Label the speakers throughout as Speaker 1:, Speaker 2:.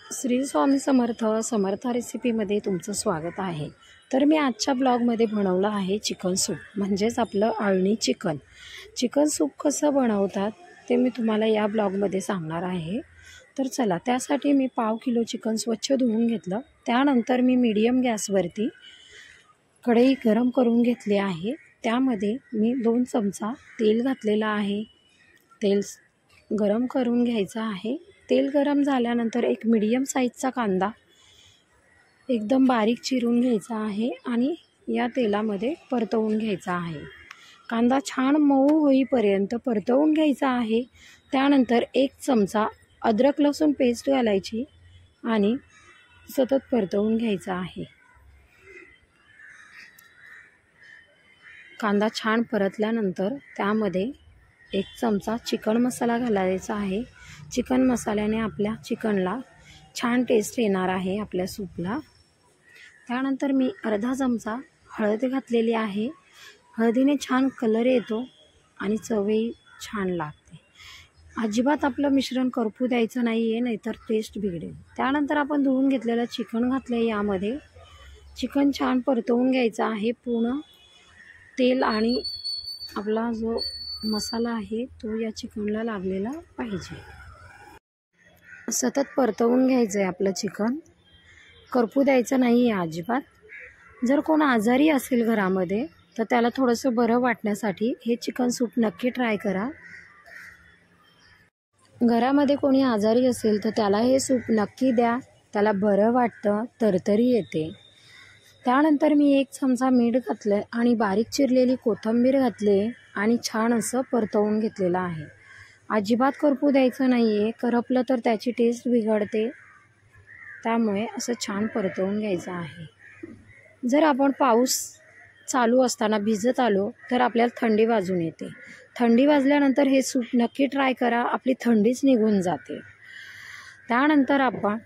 Speaker 1: श्री स्वामी समर्थ समर्थ रेसिपीमध्ये तुमचं स्वागत आहे। तर मी आजच्या ब्लॉगमध्ये बनवलं आहे चिकन सूप, म्हणजेच आपलं अळणी चिकन। चिकन सूप कसं बनवतात ते मी तुम्हाला या ब्लॉगमध्ये सांगणार आहे। तर चला, त्यासाठी मी पाव किलो चिकन स्वच्छ धुवून घेतलं। त्यानंतर मी मीडियम गॅसवरती कढई गरम करून घेतली आहे। त्यामध्ये मी 2 चमचा तेल घातलेलं आहे। तेल गरम करून घ्यायचं आहे। तेल गरम झाल्यानंतर एक मीडियम साईजचा कांदा एकदम बारीक चिरून घ्यायचा आहे आणि या तेलामध्ये परतवून घ्यायचा आहे। कांदा छान मऊ होईपर्यंत परतवून घ्यायचा आहे। त्यानंतर 1 चमचा अद्रक लसूण पेस्ट घालायची आणि सतत परतवून घ्यायचा आहे। कांदा छान परतल्यानंतर त्यामध्ये 1 चमचा चिकन मसाला घालायचा आहे। चिकन मसाल्याने आपल्या चिकनला छान टेस्ट येणार आहे आपल्या सूपला। त्यानंतर मी अर्धा चमचा हळद घातलेली आहे। हळदीने छान कलर येतो आणि चवही छान लागते। अजिबात आपलं मिश्रण करपू द्यायचं नाही आहे, नाहीतर टेस्ट बिघडेल। त्यानंतर आपण धुवून घेतलेलं चिकन घातलं आहे। यामध्ये चिकन छान परतवून घ्यायचं आहे। पूर्ण तेल आणि आपला जो मसाला आहे तो या चिकनला लागलेला पाहिजे। सतत परतवून घ्यायचं आहे आपलं चिकन, करपू द्यायचं नाही आहे अजिबात। जर कोण आजारी असेल घरामध्ये तर त्याला थोडंसं बरं वाटण्यासाठी हे चिकन सूप नक्की ट्राय करा। घरामध्ये कोणी आजारी असेल तर त्याला हे सूप नक्की द्या, त्याला बरं वाटतं, तरतरी येते। त्यानंतर मी 1 चमचा मीठ घातलं आणि बारीक चिरलेली कोथिंबीर घातली आणि छान असं परतवून घेतलेलं आहे। अजिबात करपू द्यायचं नाही आहे, करपलं तर त्याची टेस्ट बिघडते। त्यामुळे असं छान परतवून घ्यायचं आहे। जर आपण पाऊस चालू असताना भिजत आलो तर आपल्याला थंडी वाजून येते। थंडी वाजल्यानंतर हे सूप नक्की ट्राय करा, आपली थंडीच निघून जाते। त्यानंतर आपण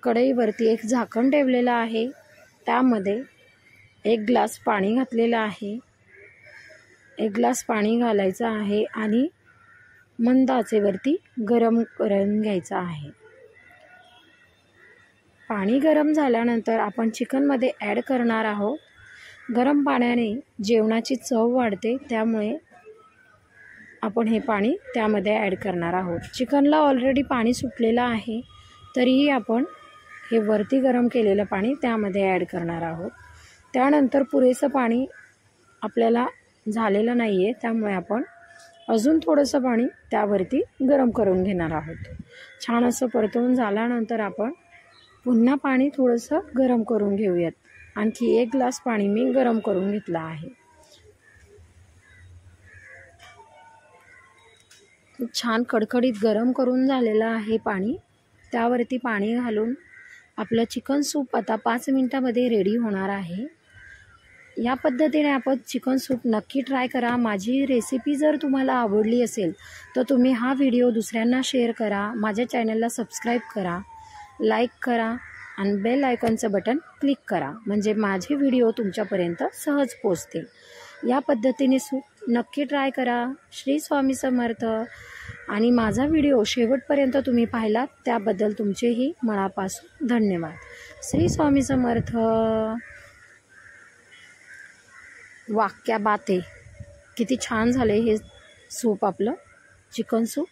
Speaker 1: कढईवरती एक झाकण ठेवलेलं आहे। त्यामध्ये 1 ग्लास पाणी घातलेलं आहे। 1 ग्लास पाणी घालायचं आहे आणि मंद आचेवरती गरम करून घ्यायचं आहे। पाणी गरम झाल्यानंतर आपण चिकनमध्ये ॲड करणार आहोत। गरम पाण्याने जेवणाची चव वाढते, त्यामुळे आपण हे पाणी त्यामध्ये ॲड करणार आहोत। चिकनला ऑलरेडी पाणी सुटलेलं आहे, तरीही आपण हे वरती गरम केलेलं पाणी त्यामध्ये ॲड करणार आहोत। त्यानंतर पुरेसं पाणी आपल्याला झालेलं नाही आहे, त्यामुळे आपण अजून थोडंसं पाणी त्यावरती गरम करून घेणार आहोत। छान असं परतवून झाल्यानंतर आपण पुन्हा पाणी थोडंसं गरम करून घेऊयात। आणखी 1 ग्लास पाणी मी गरम करून घेतलं आहे। छान कडकडीत गरम करून झालेलं आहे पाणी। त्यावरती पाणी घालून आपलं चिकन सूप आता 5 मिनिटामध्ये रेडी होणार आहे। या पद्धतीने आपण चिकन सूप नक्की ट्राय करा। माझी रेसिपी जर तुम्हाला आवडली असेल तर तुम्ही हा व्हिडिओ दुसऱ्यांना शेअर करा, माझ्या चॅनलला सबस्क्राईब करा, लाईक करा आणि बेल आयकॉनचं बटन क्लिक करा, म्हणजे माझे व्हिडिओ तुमच्यापर्यंत सहज पोहोचतील। या पद्धतीने सूप नक्की ट्राय करा। श्री स्वामी समर्थ। आणि माझा व्हिडिओ शेवटपर्यंत तुम्ही पाहिलात त्याबद्दल तुमचेही मनापासून धन्यवाद। श्री स्वामी समर्थ। वाह क्या बात आहे, किती छान झाले हे सूप, आपलं चिकन सूप।